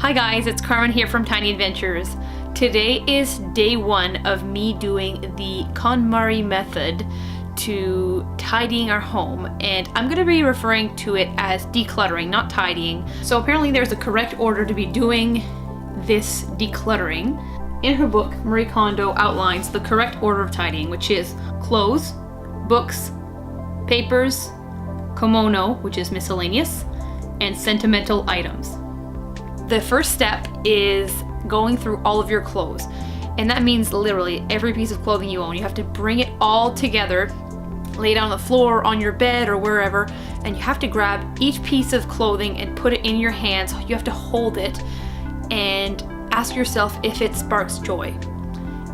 Hi guys, it's Carmen here from Tiny Adventures. Today is day one of me doing the KonMari method to tidying our home, and I'm going to be referring to it as decluttering, not tidying. So apparently there's a correct order to be doing this decluttering. In her book, Marie Kondo outlines the correct order of tidying, which is clothes, books, papers, kimono, which is miscellaneous, and sentimental items. The first step is going through all of your clothes, and that means literally every piece of clothing you own. You have to bring it all together, lay it on the floor, on your bed, or wherever, and you have to grab each piece of clothing and put it in your hands. You have to hold it and ask yourself if it sparks joy.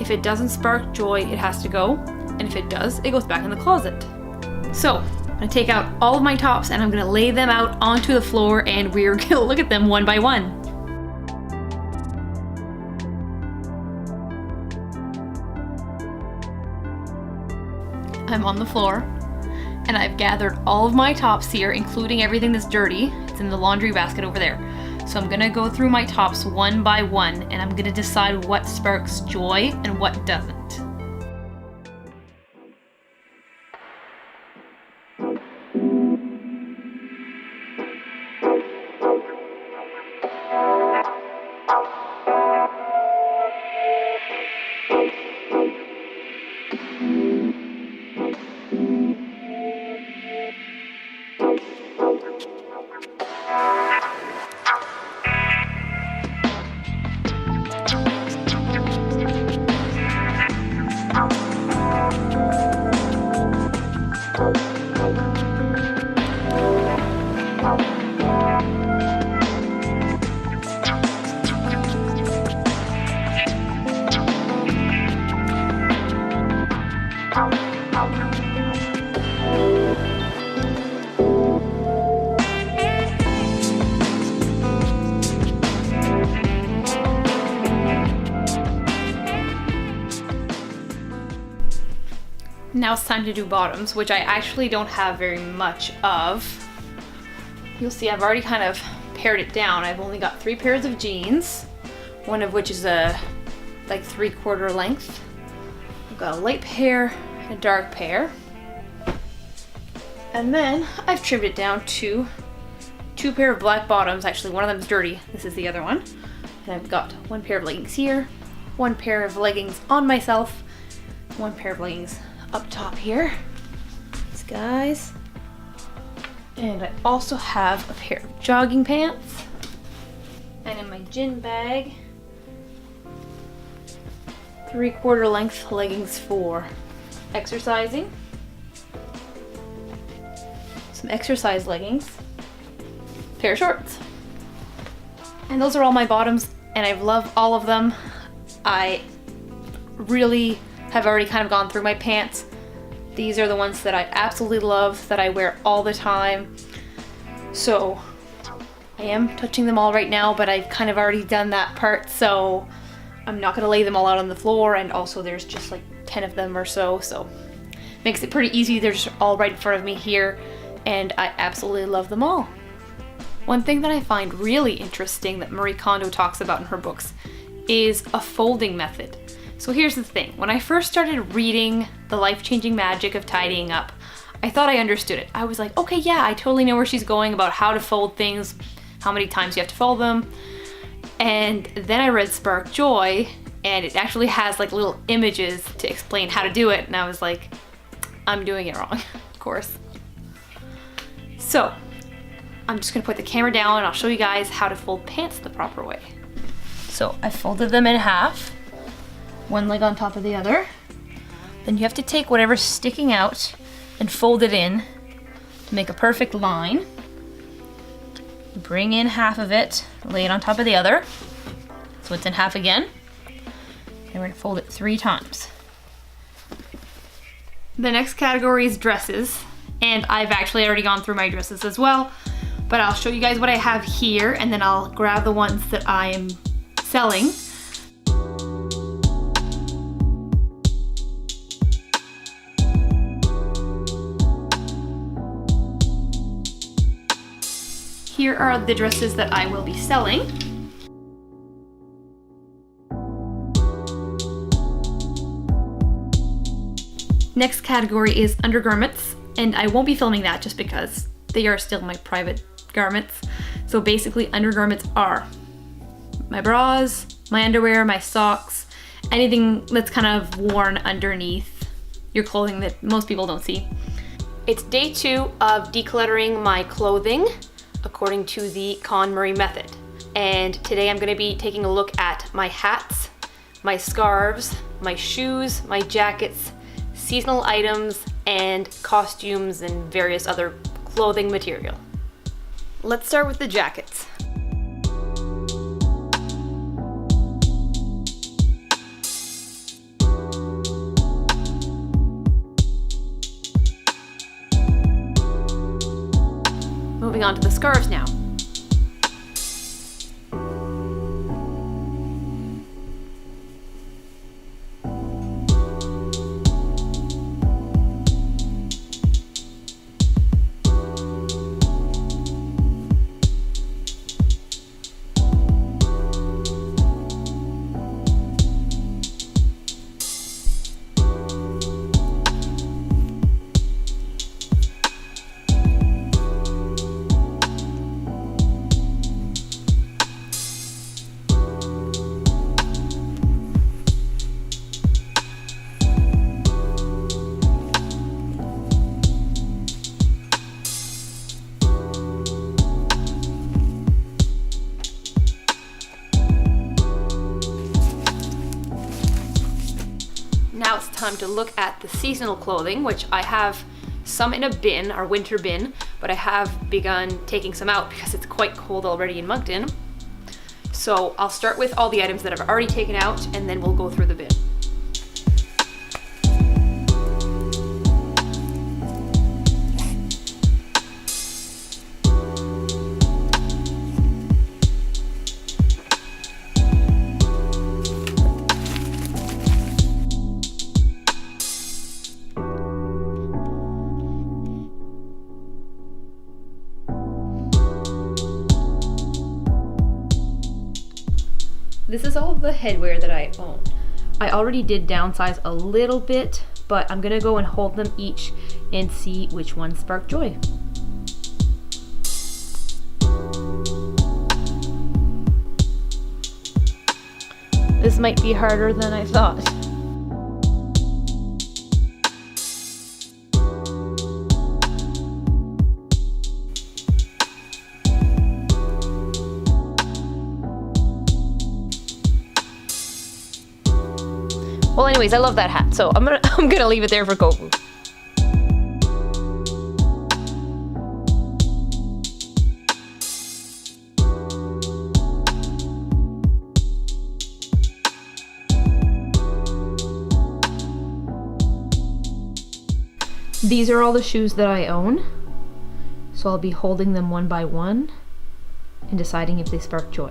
If it doesn't spark joy, it has to go, and if it does, it goes back in the closet. So I'm gonna take out all of my tops and I'm gonna lay them out onto the floor, and we're gonna look at them one by one. I'm on the floor and I've gathered all of my tops here, including everything that's dirty. It's in the laundry basket over there. So I'm gonna go through my tops one by one, and I'm gonna decide what sparks joy and what doesn't. Now it's time to do bottoms, which I actually don't have very much of. You'll see I've already kind of pared it down. I've only got 3 pairs of jeans, one of which is a like 3/4 length. I've got a light pair and a dark pair. And then I've trimmed it down to 2 pair of black bottoms. Actually, one of them is dirty. This is the other one. And I've got 1 pair of leggings here, 1 pair of leggings on myself, 1 pair of leggings up top here, these guys, and I also have a pair of jogging pants, and in my gym bag, 3/4 length leggings for exercising, some exercise leggings, pair of shorts, and those are all my bottoms, and I love all of them. I really have already kind of gone through my pants. These are the ones that I absolutely love, that I wear all the time. So I am touching them all right now, but I've kind of already done that part, so I'm not gonna lay them all out on the floor, and also there's just like 10 of them or so, so makes it pretty easy. They're just all right in front of me here, and I absolutely love them all. One thing that I find really interesting that Marie Kondo talks about in her books is a folding method. So here's the thing, when I first started reading The Life-Changing Magic of Tidying Up, I thought I understood it. I was like, okay, yeah, I totally know where she's going about how to fold things, how many times you have to fold them. And then I read Spark Joy, and it actually has like little images to explain how to do it, and I was like, I'm doing it wrong, of course. So I'm just gonna put the camera down and I'll show you guys how to fold pants the proper way. So I folded them in half, 1 leg on top of the other. Then you have to take whatever's sticking out and fold it in to make a perfect line. Bring in half of it, lay it on top of the other, so it's in half again. And we're gonna fold it 3 times. The next category is dresses, and I've actually already gone through my dresses as well, but I'll show you guys what I have here, and then I'll grab the ones that I'm selling. Here are the dresses that I will be selling. Next category is undergarments, and I won't be filming that just because they are still my private garments. So basically undergarments are my bras, my underwear, my socks, anything that's kind of worn underneath your clothing that most people don't see. It's day 2 of decluttering my clothing according to the KonMari Method. And today I'm gonna be taking a look at my hats, my scarves, my shoes, my jackets, seasonal items, and costumes and various other clothing material. Let's start with the jackets. Moving on to the scarves now. Now it's time to look at the seasonal clothing, which I have some in a bin, our winter bin, but I have begun taking some out because it's quite cold already in Moncton. So I'll start with all the items that I've already taken out, and then we'll go through the bin. This is all of the headwear that I own. I already did downsize a little bit, but I'm gonna go and hold them each and see which one sparked joy. This might be harder than I thought. Well, anyways, I love that hat, so I'm gonna leave it there for Kofu. These are all the shoes that I own, so I'll be holding them one by one and deciding if they spark joy.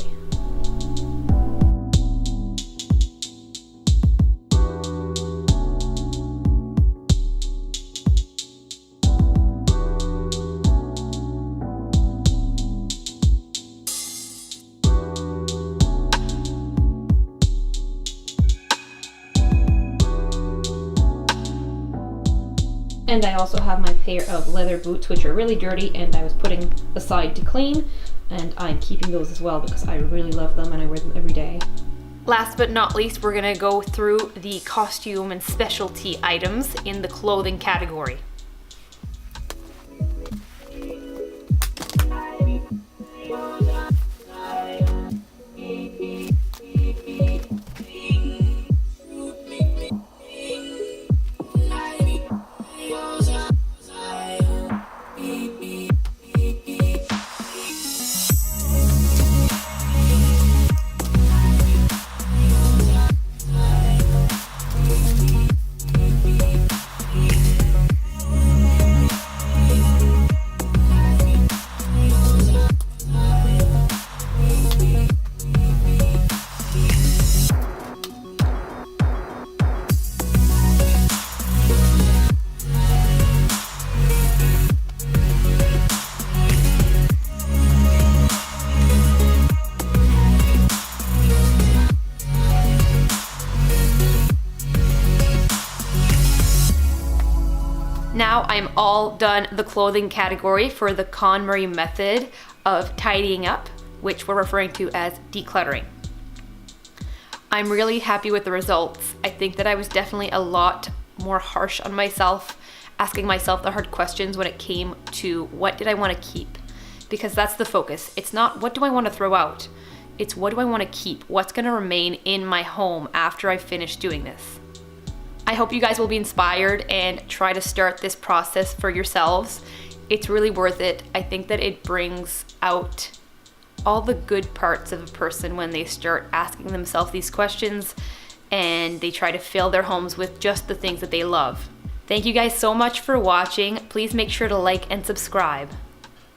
And I also have my pair of leather boots, which are really dirty and I was putting aside to clean, and I'm keeping those as well because I really love them and I wear them every day. Last but not least, we're gonna go through the costume and specialty items in the clothing category. now I'm all done the clothing category for the KonMari method of tidying up, which we're referring to as decluttering. I'm really happy with the results. I think that I was definitely a lot more harsh on myself, asking myself the hard questions when it came to what did I want to keep, because that's the focus. It's not what do I want to throw out, it's what do I want to keep, what's going to remain in my home after I finish doing this. I hope you guys will be inspired and try to start this process for yourselves. It's really worth it. I think that it brings out all the good parts of a person when they start asking themselves these questions and they try to fill their homes with just the things that they love. Thank you guys so much for watching. Please make sure to like and subscribe.